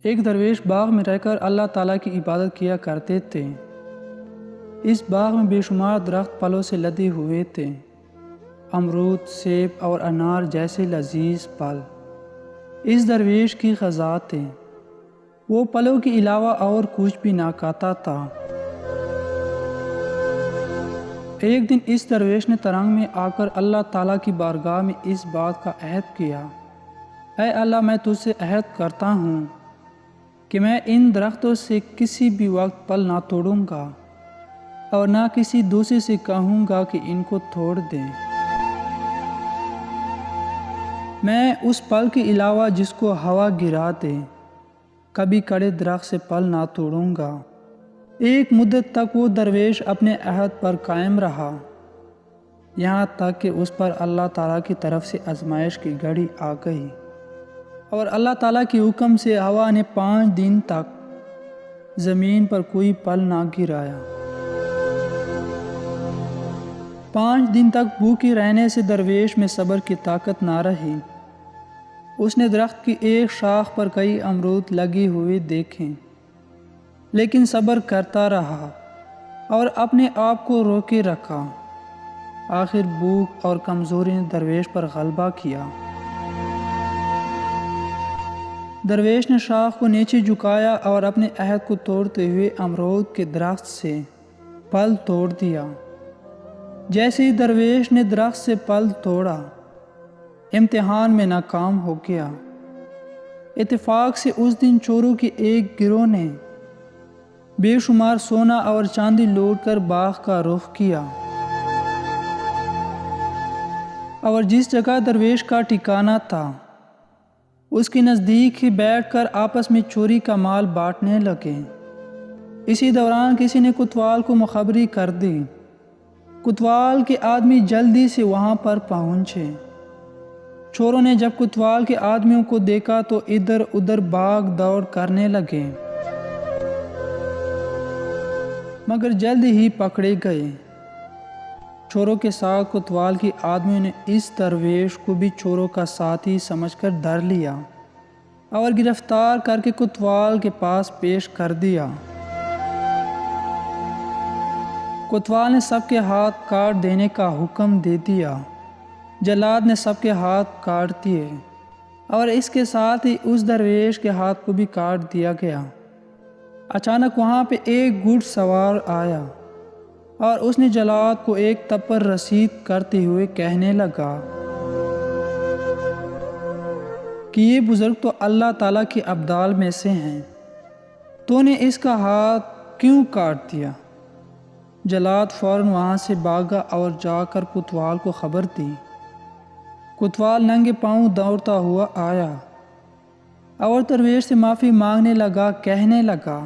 ایک درویش باغ میں رہ کر اللہ تعالیٰ کی عبادت کیا کرتے تھے۔ اس باغ میں بے شمار درخت پھلوں سے لدے ہوئے تھے، امرود، سیب اور انار جیسے لذیذ پھل اس درویش کی غذا تھے۔ وہ پھلوں کے علاوہ اور کچھ بھی نہ کھاتا تھا۔ ایک دن اس درویش نے ترنگ میں آ کر اللہ تعالیٰ کی بارگاہ میں اس بات کا عہد کیا: اے اللہ، میں تجھ سے عہد کرتا ہوں کہ میں ان درختوں سے کسی بھی وقت پھل نہ توڑوں گا اور نہ کسی دوسرے سے کہوں گا کہ ان کو توڑ دیں۔ میں اس پھل کے علاوہ جس کو ہوا گرا دے کبھی کڑے درخت سے پھل نہ توڑوں گا۔ ایک مدت تک وہ درویش اپنے عہد پر قائم رہا، یہاں تک کہ اس پر اللہ تعالیٰ کی طرف سے آزمائش کی گھڑی آ گئی اور اللہ تعالیٰ کے حکم سے ہوا نے 5 دن تک زمین پر کوئی پھل نہ گرایا۔ 5 دن تک بھوکے رہنے سے درویش میں صبر کی طاقت نہ رہی۔ اس نے درخت کی ایک شاخ پر کئی امرود لگے ہوئے دیکھے، لیکن صبر کرتا رہا اور اپنے آپ کو روکے رکھا۔ آخر بھوک اور کمزوری نے درویش پر غلبہ کیا۔ درویش نے شاخ کو نیچے جھکایا اور اپنے عہد کو توڑتے ہوئے امرود کے درخت سے پھل توڑ دیا۔ جیسے ہی درویش نے درخت سے پھل توڑا، امتحان میں ناکام ہو گیا۔ اتفاق سے اس دن چوروں کے ایک گروہ نے بے شمار سونا اور چاندی لوٹ کر باغ کا رخ کیا اور جس جگہ درویش کا ٹھکانہ تھا اس کے نزدیک ہی بیٹھ کر آپس میں چوری کا مال بانٹنے لگے۔ اسی دوران کسی نے کوتوال کو مخبری کر دی۔ کوتوال کے آدمی جلدی سے وہاں پر پہنچے۔ چوروں نے جب کوتوال کے آدمیوں کو دیکھا تو ادھر ادھر بھاگ دوڑ کرنے لگے، مگر جلد ہی پکڑے گئے۔ چوروں کے ساتھ کوتوال کے آدمیوں نے اس درویش کو بھی چوروں کا ساتھی سمجھ کر دھر لیا اور گرفتار کر کے کوتوال کے پاس پیش کر دیا۔ کوتوال نے سب کے ہاتھ کاٹ دینے کا حکم دے دیا۔ جلاد نے سب کے ہاتھ کاٹ دیے اور اس کے ساتھ ہی اس درویش کے ہاتھ کو بھی کاٹ دیا گیا۔ اچانک وہاں پہ ایک گھڑ سوار آیا اور اس نے جلاد کو ایک تپ پر رسید کرتے ہوئے کہنے لگا کہ یہ بزرگ تو اللہ تعالیٰ کے ابدال میں سے ہیں، تو نے اس کا ہاتھ کیوں کاٹ دیا؟ جلاد فوراً وہاں سے بھاگا اور جا کر کوتوال کو خبر دی۔ کوتوال ننگے پاؤں دوڑتا ہوا آیا اور درویش سے معافی مانگنے لگا، کہنے لگا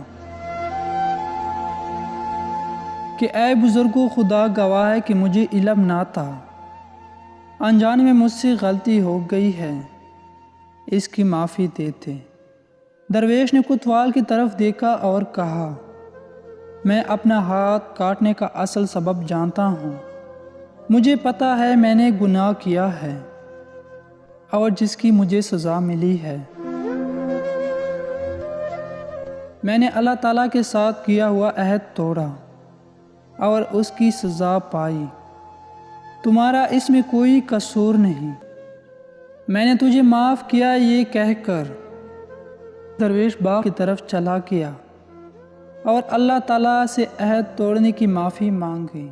کہ اے بزرگو، خدا گواہ ہے کہ مجھے علم نہ تھا، انجانے میں مجھ سے غلطی ہو گئی ہے، اس کی معافی دیتے۔ درویش نے کوتوال کی طرف دیکھا اور کہا، میں اپنا ہاتھ کاٹنے کا اصل سبب جانتا ہوں۔ مجھے پتا ہے میں نے گناہ کیا ہے اور جس کی مجھے سزا ملی ہے۔ میں نے اللہ تعالیٰ کے ساتھ کیا ہوا عہد توڑا اور اس کی سزا پائی۔ تمہارا اس میں کوئی قصور نہیں، میں نے تجھے معاف کیا۔ یہ کہہ کر درویش باغ کی طرف چلا گیا اور اللہ تعالیٰ سے عہد توڑنے کی معافی مانگی۔